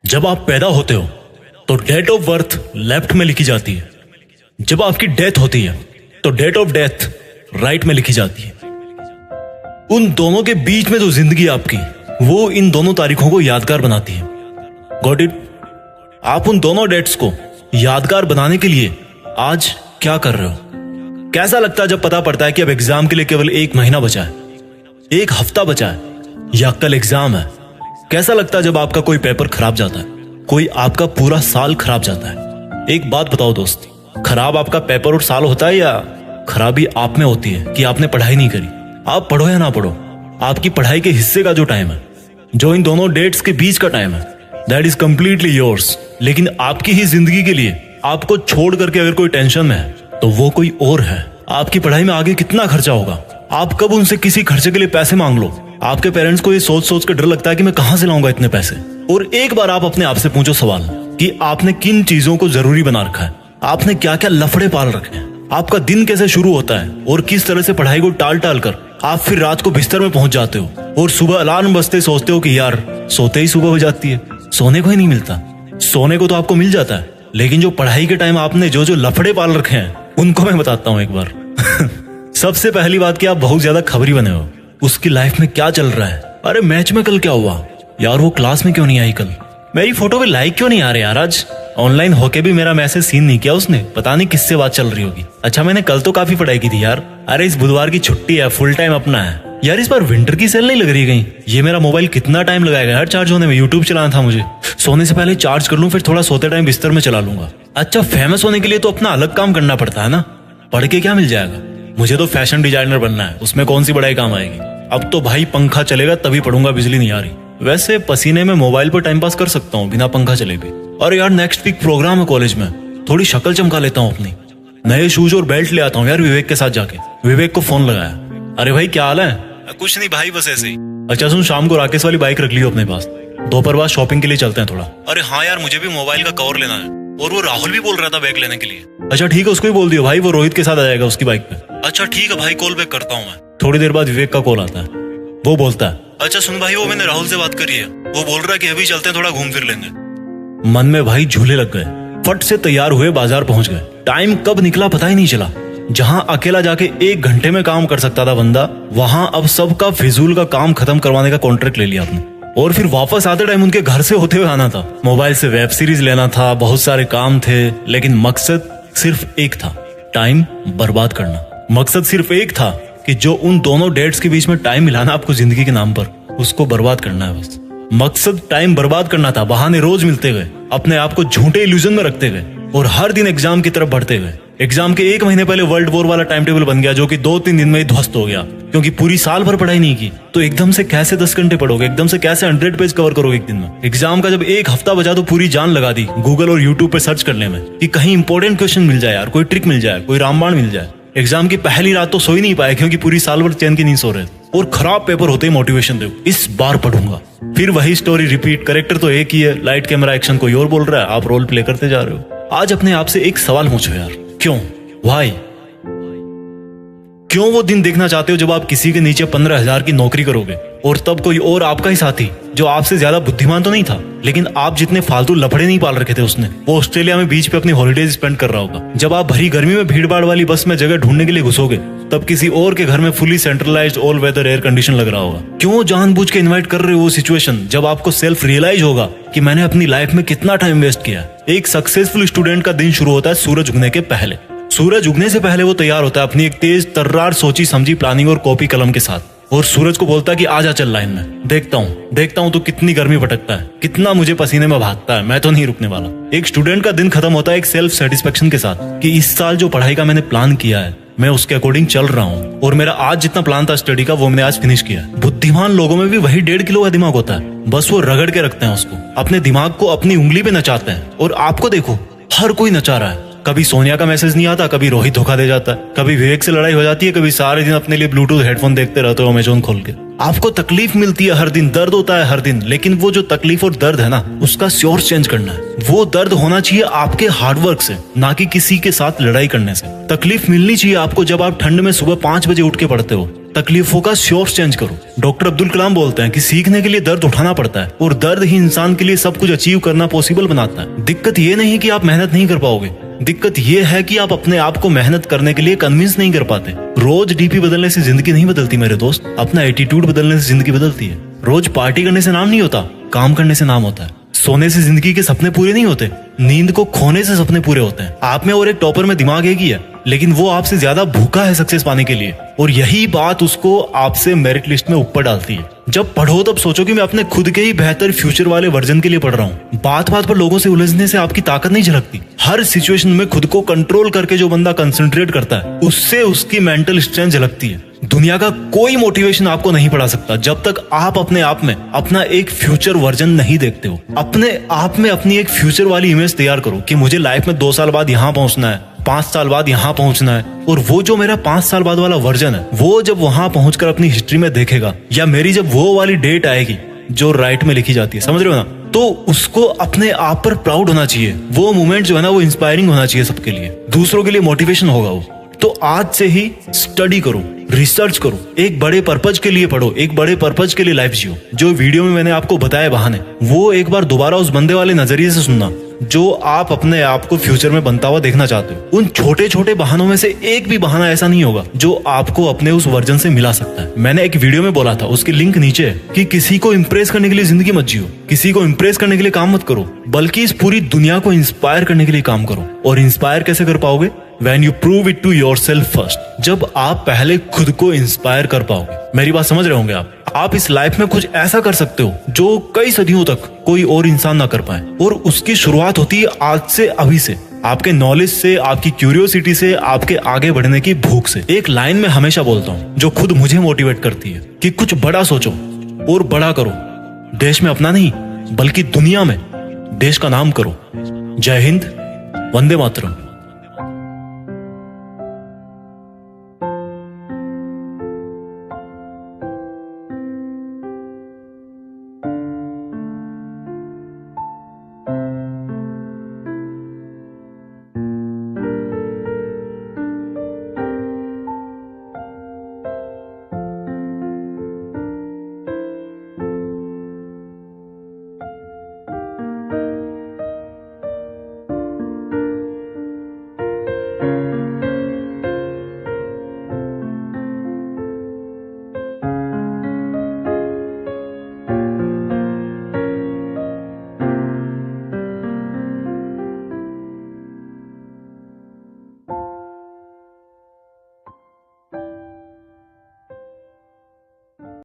जब आप पैदा होते हो तो डेट ऑफ बर्थ लेफ्ट में लिखी जाती है। जब आपकी डेथ होती है तो डेट ऑफ डेथ राइट में लिखी जाती है। उन दोनों के बीच में जो जिंदगी आपकी, वो इन दोनों तारीखों को यादगार बनाती है। Got it? आप उन दोनों डेट्स को यादगार बनाने के लिए आज क्या कर रहे हो? कैसा लगता है जब पता पड़ता है कि अब एग्जाम के लिए केवल 1 महीना बचा है, 1 हफ्ता बचा है या कल एग्जाम है? कैसा लगता है जब आपका कोई पेपर खराब जाता है, कोई आपका पूरा साल खराब जाता है? एक बात बताओ दोस्त, खराब आपका पेपर और साल होता है या खराबी आप में होती है कि आपने पढ़ाई नहीं करी? आप पढ़ो या ना पढ़ो, आपकी पढ़ाई के हिस्से का जो टाइम है, जो इन दोनों डेट्स के बीच का टाइम है, दैट इज कंप्लीटली योर्स। लेकिन आपकी ही जिंदगी के लिए आपको छोड़ करके अगर कोई टेंशन में है तो वो कोई और है। आपकी पढ़ाई में आगे कितना खर्चा होगा, आप कब उनसे किसी खर्चे के लिए पैसे मांग लो। आपके पेरेंट्स को ये सोच सोच कर डर लगता है कि मैं कहां से लाऊंगा इतने पैसे। और एक बार आप अपने आप से पूछो सवाल कि आपने किन चीजों को जरूरी बना रखा है, आपने क्या क्या लफड़े पाल रखे हैं, आपका दिन कैसे शुरू होता है और किस तरह से पढ़ाई को टाल टाल कर आप फिर रात को बिस्तर में पहुंच जाते हो और सुबह अलार्म बजते सोचते हो कि यार सोते ही सुबह हो जाती है, सोने को ही नहीं मिलता। सोने को तो आपको मिल जाता है, लेकिन जो पढ़ाई के टाइम आपने जो जो लफड़े पाल रखे हैं उनको मैं बताता हूं एक बार। सबसे पहली बात कि आप बहुत ज्यादा खबरी बने हो, उसकी लाइफ में क्या चल रहा है। अरे मैच में कल क्या हुआ यार, वो क्लास में क्यों नहीं आई, कल मेरी फोटो पे लाइक क्यों नहीं आ रहे यार, आज ऑनलाइन होके भी मेरा मैसेज सीन नहीं किया उसने, पता नहीं किससे बात चल रही होगी। अच्छा मैंने कल तो काफी पढ़ाई की थी यार। अरे इस बुधवार की छुट्टी है, फुल टाइम अपना है यार। इस बार विंटर की सेल नहीं लग रही कहीं? ये मेरा मोबाइल कितना टाइम लगाएगा यार चार्ज होने में, यूट्यूब चलाना था मुझे। सोने से पहले चार्ज कर लूं, फिर थोड़ा सोते टाइम बिस्तर में चला लूंगा। अच्छा फेमस होने के लिए तो अपना अलग काम करना पड़ता है ना, पढ़ के क्या मिल जाएगा? मुझे तो फैशन डिजाइनर बनना है, उसमें कौन सी बड़ाई काम आएगी। अब तो भाई पंखा चलेगा तभी पढ़ूंगा, बिजली नहीं आ रही। वैसे पसीने में मोबाइल पर टाइम पास कर सकता हूँ बिना पंखा चले भी। और यार नेक्स्ट वीक प्रोग्राम है कॉलेज में, थोड़ी शक्ल चमका लेता हूँ अपनी, नए शूज और बेल्ट ले आता हूँ यार विवेक के साथ जाके। विवेक को फोन लगाया, अरे भाई क्या हाल है? कुछ नहीं भाई बस ऐसे ही। अच्छा सुन, शाम को राकेश वाली बाइक रख लियो अपने पास, दोपहर बाद शॉपिंग के लिए चलते हैं थोड़ा। अरे हाँ यार मुझे भी मोबाइल का कवर लेना है, और वो राहुल भी बोल रहा था बैग लेने के लिए। अच्छा ठीक है, उसको ही बोल दियो भाई, वो रोहित के साथ आ जाएगा उसकी बाइक पे। अच्छा ठीक है भाई, कॉल बैक करता हूँ मैं। थोड़ी देर बाद विवेक का कॉल आता है, वो बोलता है अच्छा सुन भाई, वो मैंने राहुल से बात करी है, वो बोल रहा है कि अभी चलते हैं थोड़ा घूम फिर लेंगे। मन में भाई झूले लग गए, फट से तैयार हुए बाजार पहुंच गए। टाइम कब निकला पता ही नहीं चला। जहां अकेला जाके 1 घंटे में काम कर सकता था बंदा, वहां अब सबका फिजूल का काम खत्म करवाने का कॉन्ट्रैक्ट ले लिया आपने। और फिर वापस आते टाइम उनके घर से होते हुए आना था, मोबाइल से वेब सीरीज लेना था, बहुत सारे काम थे, लेकिन मकसद सिर्फ एक था, टाइम बर्बाद करना। मकसद सिर्फ एक था कि जो उन दोनों डेट्स के बीच में टाइम मिलाना आपको जिंदगी के नाम पर, उसको बर्बाद करना है बस। मकसद टाइम बर्बाद करना था, बहाने रोज मिलते गए, अपने आप को झूठे इल्यूजन में रखते गए और हर दिन एग्जाम की तरफ बढ़ते गए। एग्जाम के 1 महीने पहले वर्ल्ड वॉर वाला टाइम टेबल बन गया, जो कि 2-3 दिन में ही ध्वस्त हो गया, क्योंकि पूरी साल भर पढ़ाई नहीं की। तो एकदम से कैसे 10 घंटे पढ़ोगे, एकदम से कैसे 100 पेज कवर करोगे एक दिन में? एग्जाम का जब 1 हफ्ता बचा तो पूरी जान लगा दी गूगल और यूट्यूब पे सर्च करने में कि कहीं इंपॉर्टेंट क्वेश्चन मिल जाए यार, कोई ट्रिक मिल जाए, कोई रामबाण मिल जाए। एग्जाम की पहली रात तो सो ही नहीं पाए, क्योंकि पूरी साल भर चैन की नींद सो रहे थे। और खराब पेपर होते ही मोटिवेशन दे, इस बार पढ़ूंगा। फिर वही स्टोरी रिपीट, कैरेक्टर तो एक ही है, लाइट कैमरा एक्शन कोई और बोल रहा है, आप रोल प्ले करते जा रहे हो। आज अपने आप से एक सवाल पूछो यार, क्यों, व्हाई? क्यों वो दिन देखना चाहते हो जब आप किसी के नीचे 15,000 की नौकरी करोगे और तब कोई और आपका ही साथी, जो आपसे ज्यादा बुद्धिमान तो नहीं था लेकिन आप जितने फालतू लफड़े नहीं पाल रखे थे उसने, वो ऑस्ट्रेलिया में बीच पे अपनी हॉलिडेज स्पेंड कर रहा होगा। जब आप भरी गर्मी में भीड़ भाड़ वाली बस में जगह ढूंढने के लिए घुसोगे, तब किसी और के घर में fully centralised all weather air condition लग रहा होगा। क्यों जानबूझ के इन्वाइट कर रहे हो वो सिचुएशन जब आपको सेल्फ रियलाइज होगा कि मैंने अपनी लाइफ में कितना टाइम वेस्ट किया। एक सक्सेसफुल स्टूडेंट का दिन शुरू होता है सूरज उगने के पहले। सूरज उगने से पहले वो तैयार होता है अपनी एक तेज तर्रार सोची समझी प्लानिंग और कॉपी कलम के साथ, और सूरज को बोलता है कि आजा चल लाइन में, देखता हूँ तो कितनी गर्मी भटकता है, कितना मुझे पसीने में भागता है, मैं तो नहीं रुकने वाला। एक स्टूडेंट का दिन खत्म होता है एक सेल्फ सेटिस्फेक्शन के साथ कि इस साल जो पढ़ाई का मैंने प्लान किया है, मैं उसके अकॉर्डिंग चल रहा हूँ, और मेरा आज जितना प्लान था स्टडी का, वो मैंने आज फिनिश किया। बुद्धिमान लोगों में भी वही 1.5 किलो का दिमाग होता है, बस वो रगड़ के रखते हैं उसको, अपने दिमाग को अपनी उंगली पे नचाते हैं। और आपको देखो, हर कोई नचा रहा है। कभी सोनिया का मैसेज नहीं आता, कभी रोहित धोखा दे जाता है, कभी विवेक से लड़ाई हो जाती है, कभी सारे दिन अपने लिए ब्लूटूथ हेडफोन देखते रहते हो अमेजोन खोल के। आपको तकलीफ मिलती है हर दिन, दर्द होता है हर दिन, लेकिन वो जो तकलीफ और दर्द है ना, उसका सोर्स चेंज करना है। वो दर्द होना चाहिए आपके हार्डवर्क से, ना कि किसी के साथ लड़ाई करने से। तकलीफ मिलनी चाहिए आपको जब आप ठंड में सुबह 5 बजे उठ के पढ़ते हो, तकलीफों का सोर्स चेंज करो। डॉक्टर अब्दुल कलाम बोलते हैं कि सीखने के लिए दर्द उठाना पड़ता है और दर्द ही इंसान के लिए सब कुछ अचीव करना पॉसिबल बनाता है। दिक्कत ये नहीं कि आप मेहनत नहीं कर पाओगे, दिक्कत ये है कि आप अपने आप को मेहनत करने के लिए कन्विंस नहीं कर पाते। रोज डीपी बदलने से जिंदगी नहीं बदलती मेरे दोस्त, अपना एटीट्यूड बदलने से जिंदगी बदलती है। रोज पार्टी करने से नाम नहीं होता, काम करने से नाम होता है। सोने से जिंदगी के सपने पूरे नहीं होते, नींद को खोने से सपने पूरे होते हैं। आप में और एक टॉपर में दिमाग एक ही है, लेकिन वो आपसे ज्यादा भूखा है सक्सेस पाने के लिए, और यही बात उसको आपसे मेरिट लिस्ट में ऊपर डालती है। जब पढ़ो तब सोचो कि मैं अपने खुद के ही बेहतर फ्यूचर वाले वर्जन के लिए पढ़ रहा हूँ। बात बात पर लोगों से उलझने से आपकी ताकत नहीं झलकती। हर सिचुएशन में खुद को कंट्रोल करके जो बंदा कंसंट्रेट करता है, उससे उसकी मेंटल स्ट्रेंथ झलकती है। दुनिया का कोई मोटिवेशन आपको नहीं पढ़ा सकता जब तक आप अपने आप में अपना एक फ्यूचर वर्जन नहीं देखते हो। अपने आप में अपनी एक फ्यूचर वाली इमेज तैयार करो कि मुझे लाइफ में 2 साल बाद यहाँ पहुंचना है, 5 साल बाद यहाँ पहुंचना है। और वो जो मेरा 5 साल बाद वाला वर्जन है, वो जब वहां पहुंचकर अपनी हिस्ट्री में देखेगा, या मेरी जब वो वाली डेट आएगी जो राइट में लिखी जाती है, समझ रहे हो ना, तो उसको अपने आप पर प्राउड होना चाहिए। वो मोमेंट जो है ना, वो इंस्पायरिंग होना चाहिए सबके लिए, दूसरों के लिए मोटिवेशन होगा वो। तो आज से ही स्टडी करो, रिसर्च करो, एक बड़े पर्पज के लिए पढ़ो, एक बड़े पर्पज के लिए लाइफ जियो। जो वीडियो में मैंने आपको बताए बहाने, वो एक बार दोबारा उस बंदे वाले नजरिए से सुनना जो आप अपने आप को फ्यूचर में बनता हुआ देखना चाहते हो। उन छोटे छोटे बहानों में से एक भी बहाना ऐसा नहीं होगा जो आपको अपने उस वर्जन से मिला सकता है। मैंने एक वीडियो में बोला था, उसकी लिंक नीचे है, कि किसी को इंप्रेस करने के लिए जिंदगी मत जियो, किसी को इंप्रेस करने के लिए काम मत करो, बल्कि इस पूरी दुनिया को इंस्पायर करने के लिए काम करो। और इंस्पायर कैसे कर पाओगे? When you prove it to yourself first, जब आप पहले खुद को इंस्पायर कर पाओगे। मेरी बात समझ रहे होंगे आप इस लाइफ में कुछ ऐसा कर सकते हो जो कई सदियों तक कोई और इंसान ना कर पाए, और उसकी शुरुआत होती है आज से, अभी से, आपके नॉलेज से, आपकी क्यूरियोसिटी से, आपके आगे बढ़ने की भूख से। एक लाइन में हमेशा बोलता हूँ जो खुद मुझे मोटिवेट करती है कि कुछ बड़ा सोचो और बड़ा करो। देश में अपना नहीं, बल्कि दुनिया में देश का नाम करो। जय हिंद, वंदे मातरम।